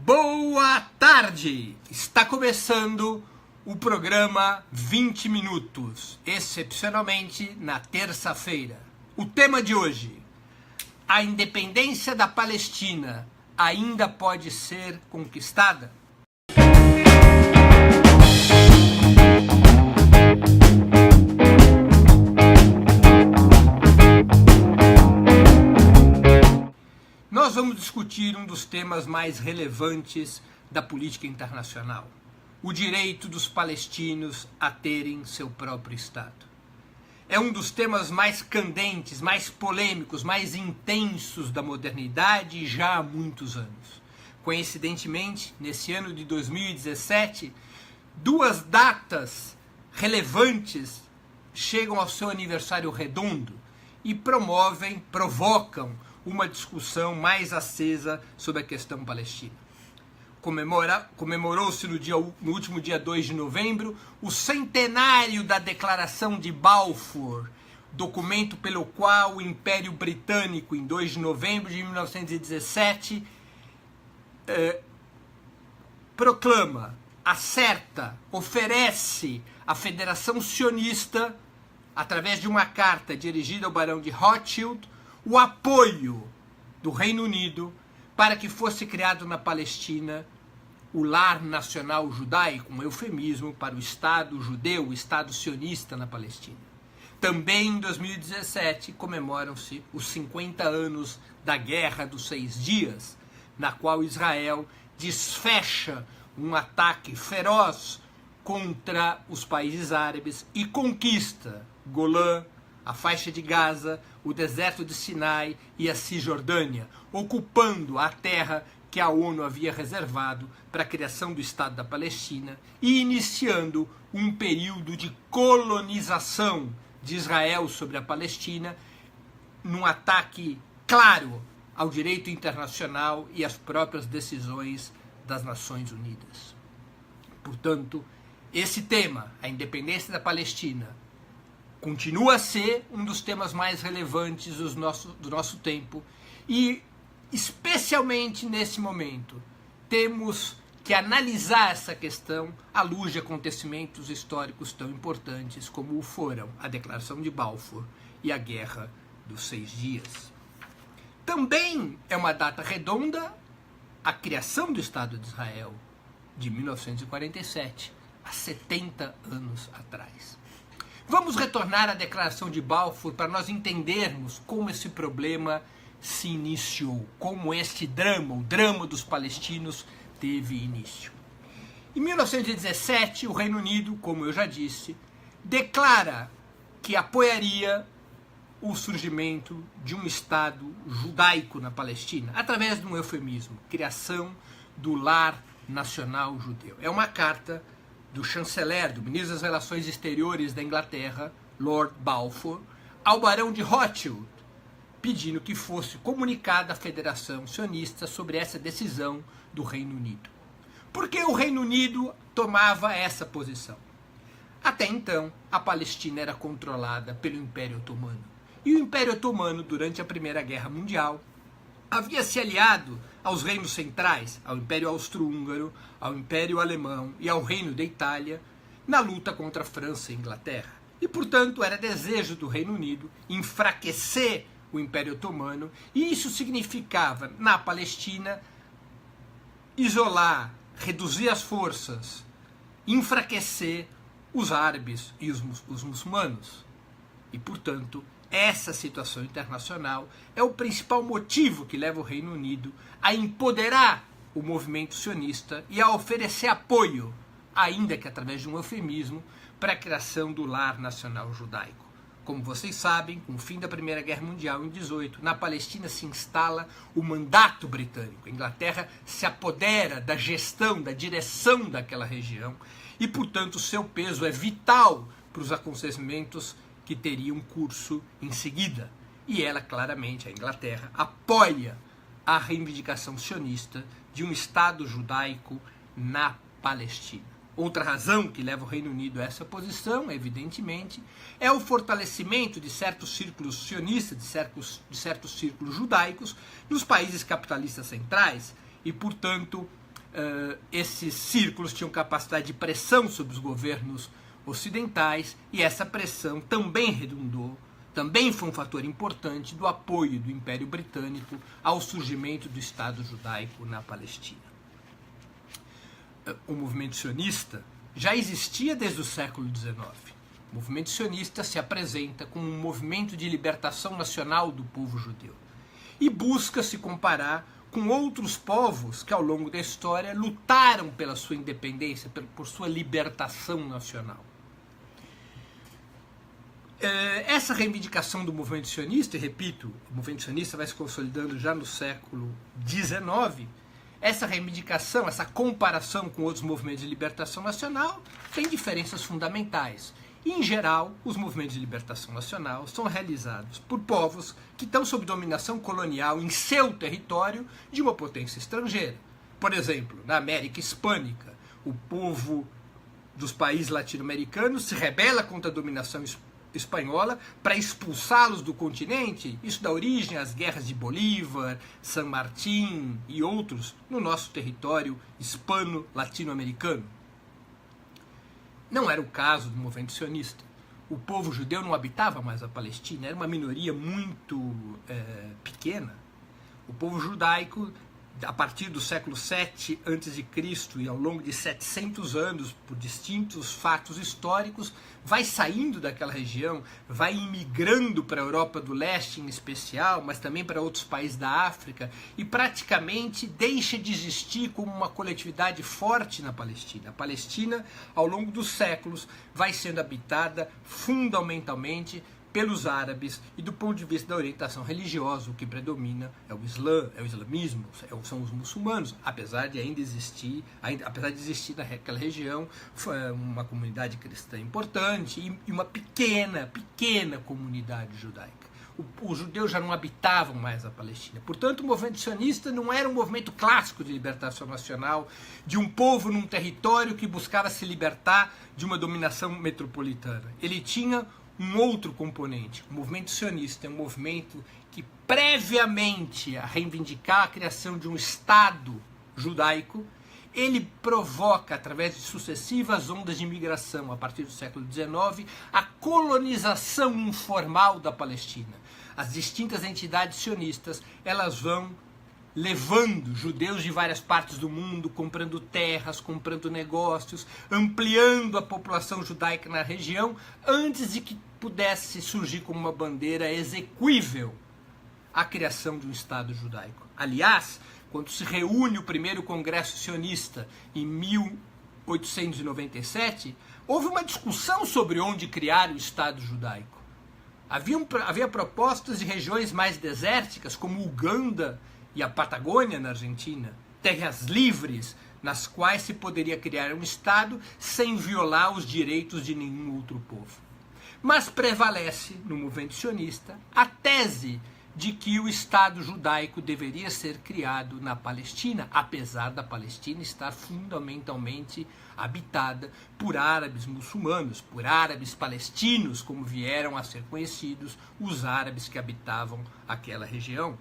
Boa tarde! Está começando o programa 20 Minutos, excepcionalmente na terça-feira. O tema de hoje: a independência da Palestina ainda pode ser conquistada? Nós vamos discutir um dos temas mais relevantes da política internacional: o direito dos palestinos a terem seu próprio Estado. É um dos temas mais candentes, mais polêmicos, mais intensos da modernidade já há muitos anos. Coincidentemente, nesse ano de 2017, duas datas relevantes chegam ao seu aniversário redondo e provocam uma discussão mais acesa sobre a questão palestina. Comemorou-se no último dia 2 de novembro o centenário da Declaração de Balfour, documento pelo qual o Império Britânico, em 2 de novembro de 1917, proclama, acerta, oferece à Federação Sionista, através de uma carta dirigida ao Barão de Rothschild, o apoio do Reino Unido para que fosse criado na Palestina o lar nacional judaico, um eufemismo para o Estado judeu, o Estado sionista na Palestina. Também em 2017 comemoram-se os 50 anos da Guerra dos 6 Dias, na qual Israel desfecha um ataque feroz contra os países árabes e conquista Golã, a faixa de Gaza, o deserto de Sinai e a Cisjordânia, ocupando a terra que a ONU havia reservado para a criação do Estado da Palestina e iniciando um período de colonização de Israel sobre a Palestina, num ataque claro ao direito internacional e às próprias decisões das Nações Unidas. Portanto, esse tema, a independência da Palestina, continua a ser um dos temas mais relevantes do nosso tempo e, especialmente nesse momento, temos que analisar essa questão à luz de acontecimentos históricos tão importantes como foram a Declaração de Balfour e a Guerra dos 6 Dias. Também é uma data redonda a criação do Estado de Israel, de 1947, há 70 anos atrás. Vamos retornar à Declaração de Balfour para nós entendermos como esse problema se iniciou, como este drama, o drama dos palestinos, teve início. Em 1917, o Reino Unido, como eu já disse, declara que apoiaria o surgimento de um Estado judaico na Palestina, através de um eufemismo, criação do lar nacional judeu. É uma carta do chanceler, do ministro das Relações Exteriores da Inglaterra, Lord Balfour, ao Barão de Rothschild, pedindo que fosse comunicada à Federação Sionista sobre essa decisão do Reino Unido. Por que o Reino Unido tomava essa posição? Até então, a Palestina era controlada pelo Império Otomano. E o Império Otomano, durante a Primeira Guerra Mundial, havia se aliado aos reinos centrais, ao Império Austro-Húngaro, ao Império Alemão e ao Reino da Itália, na luta contra a França e a Inglaterra. E, portanto, era desejo do Reino Unido enfraquecer o Império Otomano, e isso significava, na Palestina, isolar, reduzir as forças, enfraquecer os árabes e os muçulmanos. E, portanto, essa situação internacional é o principal motivo que leva o Reino Unido a empoderar o movimento sionista e a oferecer apoio, ainda que através de um eufemismo, para a criação do lar nacional judaico. Como vocês sabem, com o fim da Primeira Guerra Mundial em 18, na Palestina se instala o mandato britânico. A Inglaterra se apodera da gestão, da direção daquela região e, portanto, seu peso é vital para os acontecimentos que teriam curso em seguida. E ela, claramente, a Inglaterra, apoia a reivindicação sionista de um Estado judaico na Palestina. Outra razão que leva o Reino Unido a essa posição, evidentemente, é o fortalecimento de certos círculos sionistas, de certos círculos judaicos nos países capitalistas centrais e, portanto, esses círculos tinham capacidade de pressão sobre os governos ocidentais, e essa pressão também redundou, também foi um fator importante do apoio do Império Britânico ao surgimento do Estado judaico na Palestina. O movimento sionista já existia desde o século XIX. O movimento sionista se apresenta como um movimento de libertação nacional do povo judeu e busca se comparar com outros povos que ao longo da história lutaram pela sua independência, por sua libertação nacional. Essa reivindicação do movimento sionista, e repito, o movimento sionista vai se consolidando já no século XIX, essa reivindicação, essa comparação com outros movimentos de libertação nacional tem diferenças fundamentais. E, em geral, os movimentos de libertação nacional são realizados por povos que estão sob dominação colonial em seu território de uma potência estrangeira. Por exemplo, na América Hispânica, o povo dos países latino-americanos se rebela contra a dominação espanhola para expulsá-los do continente. Isso dá origem às guerras de Bolívar, San Martín e outros no nosso território hispano-latino-americano. Não era o caso do movimento sionista. O povo judeu não habitava mais a Palestina, era uma minoria muito pequena. O povo judaico, a partir do século VII a.C. e ao longo de 700 anos, por distintos fatos históricos, vai saindo daquela região, vai imigrando para a Europa do Leste em especial, mas também para outros países da África, e praticamente deixa de existir como uma coletividade forte na Palestina. A Palestina, ao longo dos séculos, vai sendo habitada fundamentalmente pelos árabes, e do ponto de vista da orientação religiosa, o que predomina é o Islã, é o islamismo, são os muçulmanos, apesar de existir naquela região uma comunidade cristã importante e uma pequena comunidade judaica. Os judeus já não habitavam mais a Palestina. Portanto, o movimento sionista não era um movimento clássico de libertação nacional, de um povo num território que buscava se libertar de uma dominação metropolitana. Ele tinha um outro componente. O movimento sionista é um movimento que, previamente a reivindicar a criação de um Estado judaico, ele provoca, através de sucessivas ondas de imigração a partir do século XIX, a colonização informal da Palestina. As distintas entidades sionistas, elas vão levando judeus de várias partes do mundo, comprando terras, comprando negócios, ampliando a população judaica na região, antes de que pudesse surgir como uma bandeira exequível a criação de um Estado judaico. Aliás, quando se reúne o primeiro Congresso Sionista em 1897, houve uma discussão sobre onde criar o Estado judaico. Havia propostas de regiões mais desérticas, como Uganda e a Patagônia, na Argentina, terras livres nas quais se poderia criar um Estado sem violar os direitos de nenhum outro povo. Mas prevalece, no movimento sionista, a tese de que o Estado judaico deveria ser criado na Palestina, apesar da Palestina estar fundamentalmente habitada por árabes muçulmanos, por árabes palestinos, como vieram a ser conhecidos os árabes que habitavam aquela região.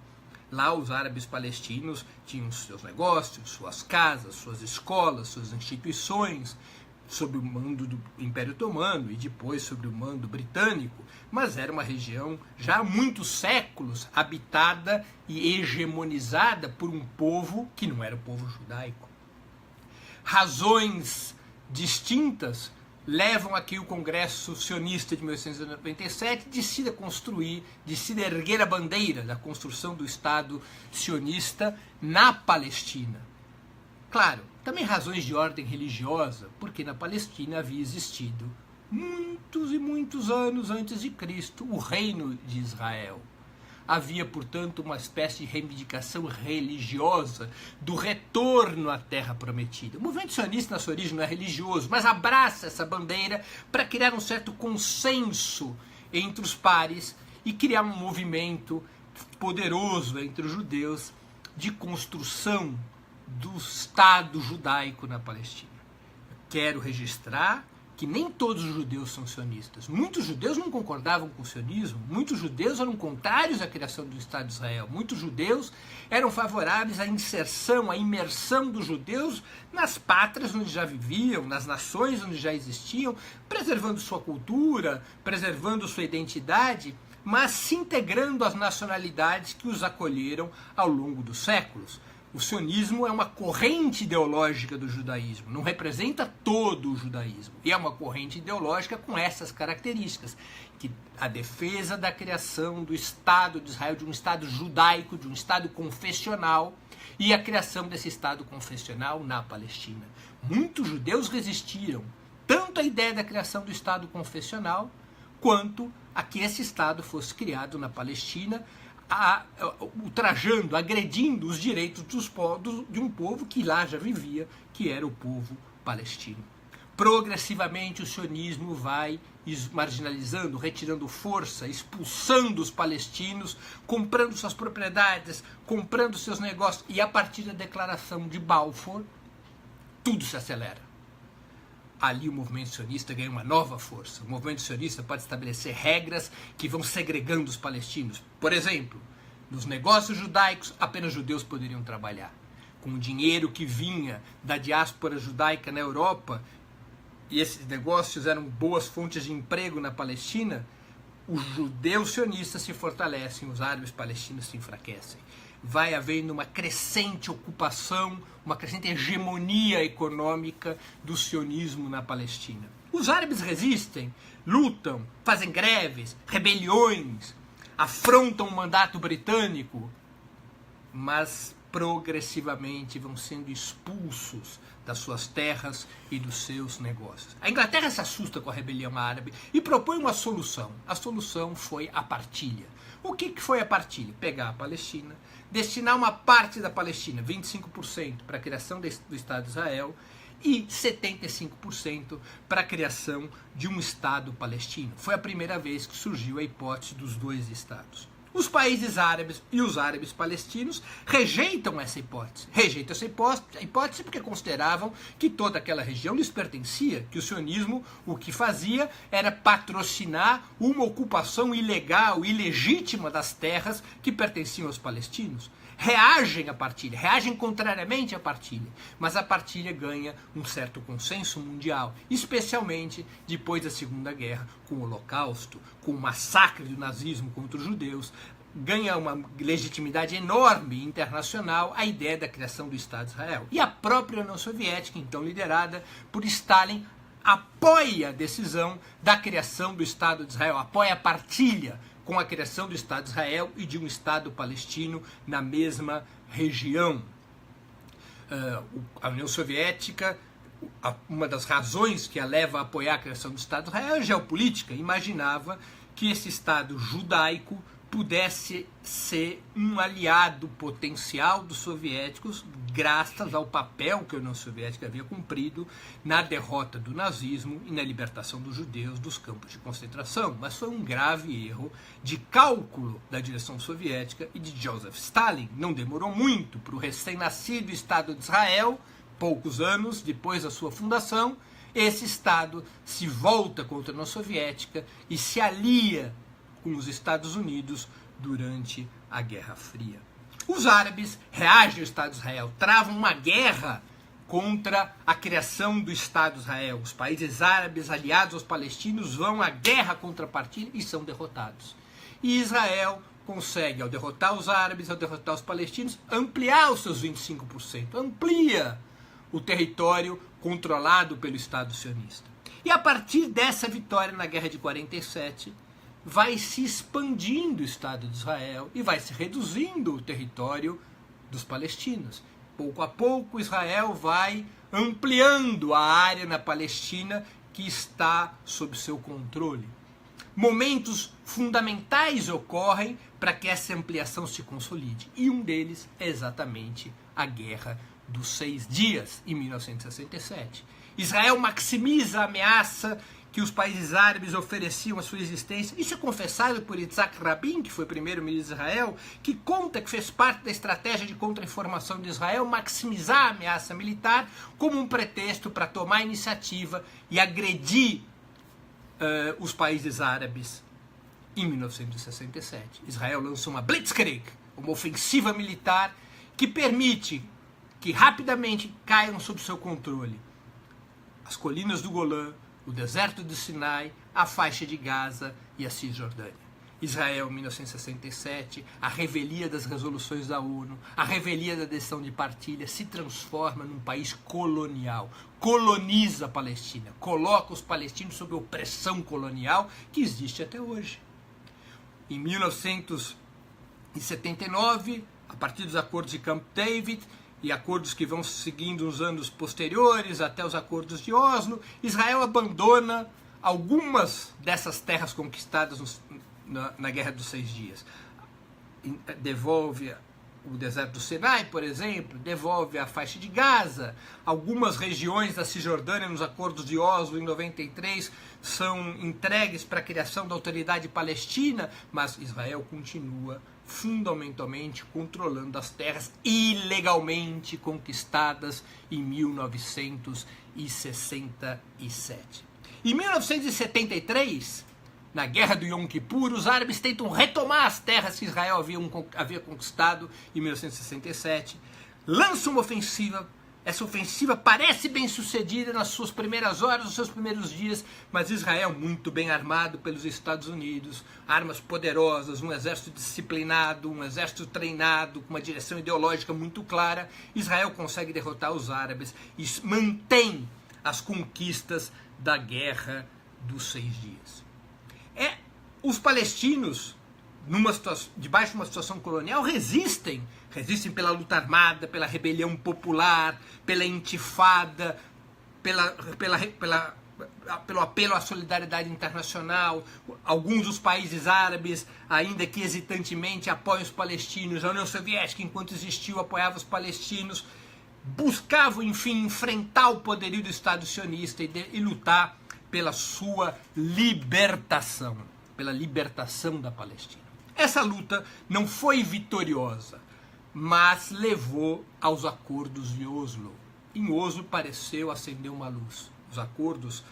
Lá os árabes palestinos tinham seus negócios, suas casas, suas escolas, suas instituições, sob o mando do Império Otomano e depois sob o mando britânico, mas era uma região já há muitos séculos habitada e hegemonizada por um povo que não era o povo judaico. Razões distintas levam a que o Congresso Sionista de 1897 decida erguer a bandeira da construção do Estado sionista na Palestina. Claro, também razões de ordem religiosa, porque na Palestina havia existido, muitos e muitos anos antes de Cristo, o Reino de Israel. Havia, portanto, uma espécie de reivindicação religiosa do retorno à Terra Prometida. O movimento sionista, na sua origem, não é religioso, mas abraça essa bandeira para criar um certo consenso entre os pares e criar um movimento poderoso entre os judeus de construção do Estado judaico na Palestina. Quero registrar que nem todos os judeus são sionistas. Muitos judeus não concordavam com o sionismo, muitos judeus eram contrários à criação do Estado de Israel, muitos judeus eram favoráveis à inserção, à imersão dos judeus nas pátrias onde já viviam, nas nações onde já existiam, preservando sua cultura, preservando sua identidade, mas se integrando às nacionalidades que os acolheram ao longo dos séculos. O sionismo é uma corrente ideológica do judaísmo, não representa todo o judaísmo. E é uma corrente ideológica com essas características, que a defesa da criação do Estado de Israel, de um Estado judaico, de um Estado confessional, e a criação desse Estado confessional na Palestina. Muitos judeus resistiram tanto à ideia da criação do Estado confessional, quanto a que esse Estado fosse criado na Palestina, ultrajando, agredindo os direitos de um povo que lá já vivia, que era o povo palestino. Progressivamente o sionismo vai marginalizando, retirando força, expulsando os palestinos, comprando suas propriedades, comprando seus negócios, e a partir da declaração de Balfour, tudo se acelera. Ali o movimento sionista ganha uma nova força. O movimento sionista pode estabelecer regras que vão segregando os palestinos. Por exemplo, nos negócios judaicos, apenas judeus poderiam trabalhar. Com o dinheiro que vinha da diáspora judaica na Europa, e esses negócios eram boas fontes de emprego na Palestina, os judeus sionistas se fortalecem, os árabes palestinos se enfraquecem. Vai havendo uma crescente ocupação, uma crescente hegemonia econômica do sionismo na Palestina. Os árabes resistem, lutam, fazem greves, rebeliões, afrontam o mandato britânico, mas progressivamente vão sendo expulsos das suas terras e dos seus negócios. A Inglaterra se assusta com a rebelião árabe e propõe uma solução. A solução foi a partilha. O que foi a partilha? Pegar a Palestina, destinar uma parte da Palestina, 25%, para a criação do Estado de Israel e 75% para a criação de um Estado palestino. Foi a primeira vez que surgiu a hipótese dos dois Estados. Os países árabes e os árabes palestinos rejeitam essa hipótese. Rejeitam essa hipótese porque consideravam que toda aquela região lhes pertencia, que o sionismo o que fazia era patrocinar uma ocupação ilegal, ilegítima das terras que pertenciam aos palestinos. Reagem à partilha, reagem contrariamente à partilha, mas a partilha ganha um certo consenso mundial, especialmente depois da Segunda Guerra, com o Holocausto, com o massacre do nazismo contra os judeus, ganha uma legitimidade enorme internacional a ideia da criação do Estado de Israel. E a própria União Soviética, então liderada por Stalin, apoia a decisão da criação do Estado de Israel, apoia a partilha com a criação do Estado de Israel e de um Estado palestino na mesma região. A União Soviética, uma das razões que a leva a apoiar a criação do Estado de Israel é geopolítica. Imaginava que esse Estado judaico pudesse ser um aliado potencial dos soviéticos, graças ao papel que a União Soviética havia cumprido na derrota do nazismo e na libertação dos judeus dos campos de concentração. Mas foi um grave erro de cálculo da direção soviética e de Joseph Stalin. Não demorou muito para o recém-nascido Estado de Israel, poucos anos depois da sua fundação, esse Estado se volta contra a União Soviética e se alia com os Estados Unidos durante a Guerra Fria. Os árabes reagem ao Estado de Israel, travam uma guerra contra a criação do Estado de Israel. Os países árabes aliados aos palestinos vão à guerra contra a partilha e são derrotados. E Israel consegue, ao derrotar os árabes, ao derrotar os palestinos, ampliar os seus 25%, amplia o território controlado pelo Estado sionista. E a partir dessa vitória na Guerra de 47, vai se expandindo o Estado de Israel e vai se reduzindo o território dos palestinos. Pouco a pouco, Israel vai ampliando a área na Palestina que está sob seu controle. Momentos fundamentais ocorrem para que essa ampliação se consolide. E um deles é exatamente a Guerra dos 6 Dias, em 1967. Israel maximiza a ameaça que os países árabes ofereciam a sua existência. Isso é confessado por Yitzhak Rabin, que foi primeiro-ministro de Israel, que conta que fez parte da estratégia de contra-informação de Israel maximizar a ameaça militar como um pretexto para tomar iniciativa e agredir os países árabes em 1967. Israel lança uma Blitzkrieg, uma ofensiva militar que permite que rapidamente caiam sob seu controle as colinas do Golã, o deserto do Sinai, a faixa de Gaza e a Cisjordânia. Israel, em 1967, a revelia das resoluções da ONU, a revelia da decisão de partilha, se transforma num país colonial, coloniza a Palestina, coloca os palestinos sob opressão colonial que existe até hoje. Em 1979, a partir dos acordos de Camp David e acordos que vão seguindo nos anos posteriores até os acordos de Oslo, Israel abandona algumas dessas terras conquistadas na Guerra dos 6 Dias. Devolve o deserto do Sinai, por exemplo, devolve a faixa de Gaza, algumas regiões da Cisjordânia nos acordos de Oslo em 93 são entregues para a criação da autoridade palestina, mas Israel continua fundamentalmente controlando as terras ilegalmente conquistadas em 1967. Em 1973, na Guerra do Yom Kippur, os árabes tentam retomar as terras que Israel havia conquistado em 1967, lançam uma ofensiva. Essa ofensiva parece bem sucedida nas suas primeiras horas, nos seus primeiros dias, mas Israel, muito bem armado pelos Estados Unidos, armas poderosas, um exército disciplinado, um exército treinado, com uma direção ideológica muito clara, Israel consegue derrotar os árabes e mantém as conquistas da Guerra dos 6 Dias. Os palestinos, debaixo de uma situação colonial, resistem pela luta armada, pela rebelião popular, pela intifada, pelo apelo à solidariedade internacional. Alguns dos países árabes, ainda que hesitantemente, apoiam os palestinos. A União Soviética, enquanto existiu, apoiava os palestinos. Buscavam, enfim, enfrentar o poderio do Estado sionista e lutar pela sua libertação, pela libertação da Palestina. Essa luta não foi vitoriosa, mas levou aos acordos de Oslo. Em Oslo pareceu acender uma luz. Os acordos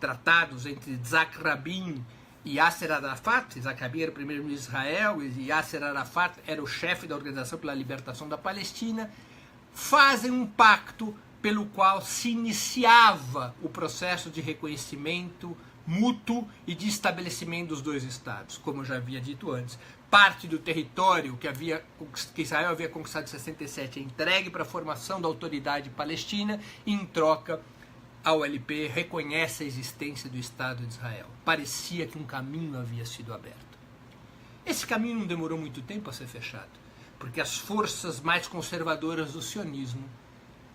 tratados entre Yitzhak Rabin e Yasser Arafat, Yitzhak Rabin era o primeiro-ministro de Israel e Yasser Arafat era o chefe da Organização pela Libertação da Palestina, fazem um pacto pelo qual se iniciava o processo de reconhecimento mútuo e de estabelecimento dos dois estados. Como eu já havia dito antes, parte do território que Israel havia conquistado em 67 é entregue para a formação da autoridade palestina e, em troca, a OLP reconhece a existência do Estado de Israel. Parecia que um caminho havia sido aberto. Esse caminho não demorou muito tempo a ser fechado, porque as forças mais conservadoras do sionismo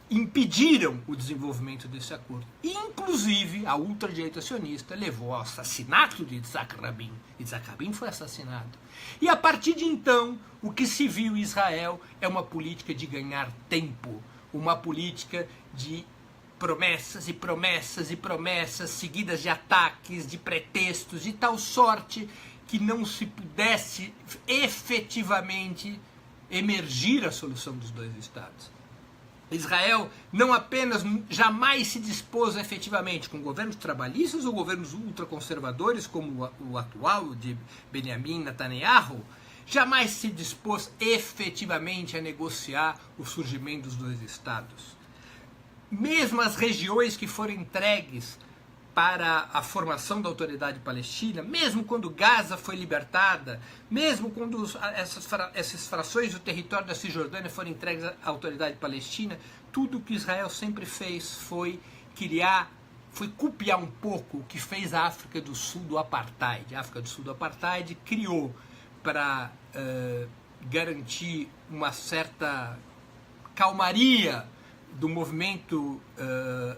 impediram o desenvolvimento desse acordo. Inclusive, a ultradireita sionista levou ao assassinato de Yitzhak Rabin. Yitzhak Rabin foi assassinado. E a partir de então, o que se viu em Israel é uma política de ganhar tempo, uma política de promessas e promessas e promessas, seguidas de ataques, de pretextos, de tal sorte que não se pudesse efetivamente emergir a solução dos dois estados. Israel não apenas jamais se dispôs efetivamente com governos trabalhistas ou governos ultraconservadores como o atual de Benjamin Netanyahu, jamais se dispôs efetivamente a negociar o surgimento dos dois estados. Mesmo as regiões que foram entregues para a formação da autoridade palestina, mesmo quando Gaza foi libertada, mesmo quando essas frações do território da Cisjordânia foram entregues à autoridade palestina, tudo o que Israel sempre fez foi copiar um pouco o que fez a África do Sul do Apartheid. A África do Sul do Apartheid criou para garantir uma certa calmaria do movimento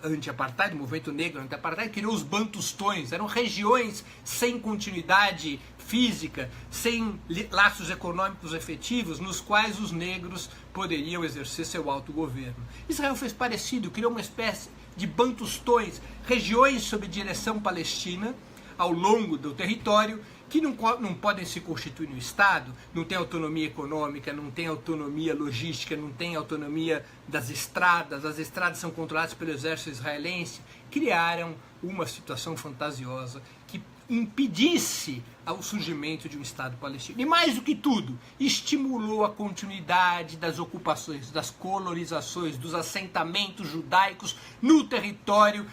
anti-apartheid, do movimento negro anti-apartheid, criou os bantustões. Eram regiões sem continuidade física, sem laços econômicos efetivos nos quais os negros poderiam exercer seu autogoverno. Israel fez parecido, criou uma espécie de bantustões, regiões sob direção palestina, ao longo do território, que não podem se constituir no Estado, não tem autonomia econômica, não tem autonomia logística, não tem autonomia das estradas, as estradas são controladas pelo exército israelense, criaram uma situação fantasiosa que impedisse o surgimento de um Estado palestino. E mais do que tudo, estimulou a continuidade das ocupações, das colonizações, dos assentamentos judaicos no território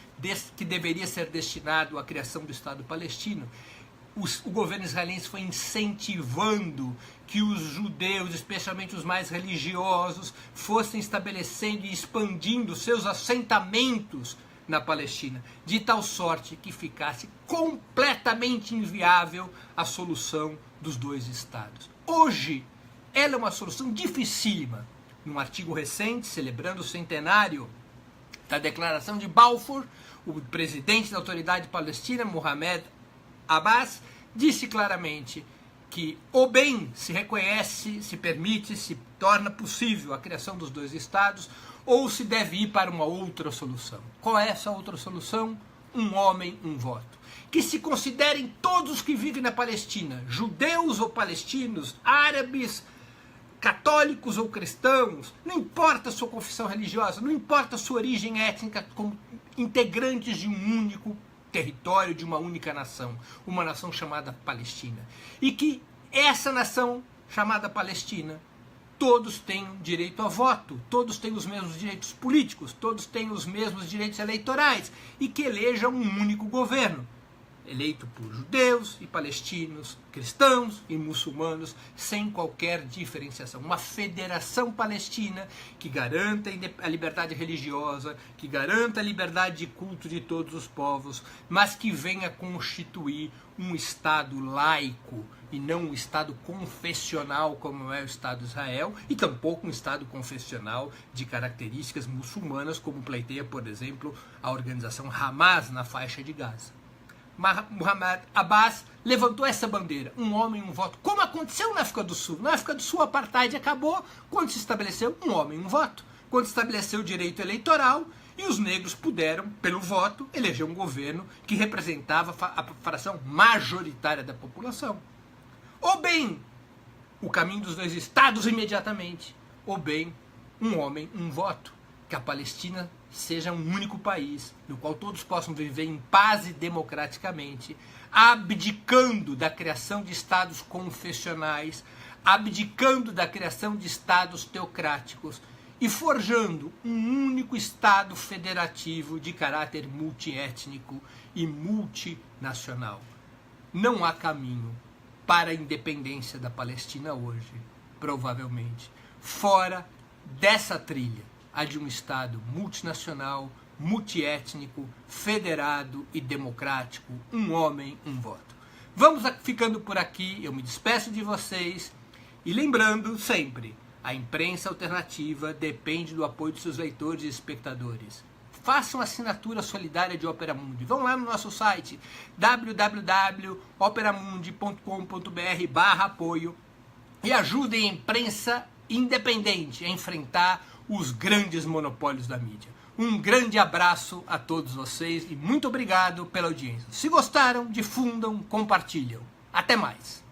que deveria ser destinado à criação do Estado palestino. O governo israelense foi incentivando que os judeus, especialmente os mais religiosos, fossem estabelecendo e expandindo seus assentamentos na Palestina, de tal sorte que ficasse completamente inviável a solução dos dois estados. Hoje, ela é uma solução dificílima. Num artigo recente, celebrando o centenário da Declaração de Balfour, o presidente da Autoridade Palestina, Mohamed Abbas, disse claramente que ou bem se reconhece, se permite, se torna possível a criação dos dois estados, ou se deve ir para uma outra solução. Qual é essa outra solução? Um homem, um voto. Que se considerem todos os que vivem na Palestina, judeus ou palestinos, árabes, católicos ou cristãos, não importa a sua confissão religiosa, não importa a sua origem étnica, como integrantes de um único território, de uma única nação, uma nação chamada Palestina. E que essa nação chamada Palestina, todos têm direito a voto, todos têm os mesmos direitos políticos, todos têm os mesmos direitos eleitorais, e que elejam um único governo, eleito por judeus e palestinos, cristãos e muçulmanos, sem qualquer diferenciação. Uma federação palestina que garanta a liberdade religiosa, que garanta a liberdade de culto de todos os povos, mas que venha constituir um Estado laico e não um Estado confessional como é o Estado de Israel, e tampouco um Estado confessional de características muçulmanas, como pleiteia, por exemplo, a organização Hamas na faixa de Gaza. Mohamed Abbas levantou essa bandeira, um homem, um voto, como aconteceu na África do Sul. Na África do Sul, o apartheid acabou quando se estabeleceu um homem, um voto, quando se estabeleceu o direito eleitoral e os negros puderam, pelo voto, eleger um governo que representava a fração majoritária da população. Ou bem, o caminho dos dois estados imediatamente, ou bem, um homem, um voto. Que a Palestina seja um único país, no qual todos possam viver em paz e democraticamente, abdicando da criação de estados confessionais, abdicando da criação de estados teocráticos e forjando um único estado federativo de caráter multiétnico e multinacional. Não há caminho para a independência da Palestina hoje, provavelmente, fora dessa trilha, a de um Estado multinacional, multiétnico, federado e democrático, um homem, um voto. Vamos ficando por aqui, eu me despeço de vocês e lembrando sempre, a imprensa alternativa depende do apoio de seus leitores e espectadores. Façam assinatura solidária de Opera Mundi. Vão lá no nosso site www.operamundi.com.br/apoio e ajudem a imprensa independente a enfrentar os grandes monopólios da mídia. Um grande abraço a todos vocês e muito obrigado pela audiência. Se gostaram, difundam, compartilham. Até mais!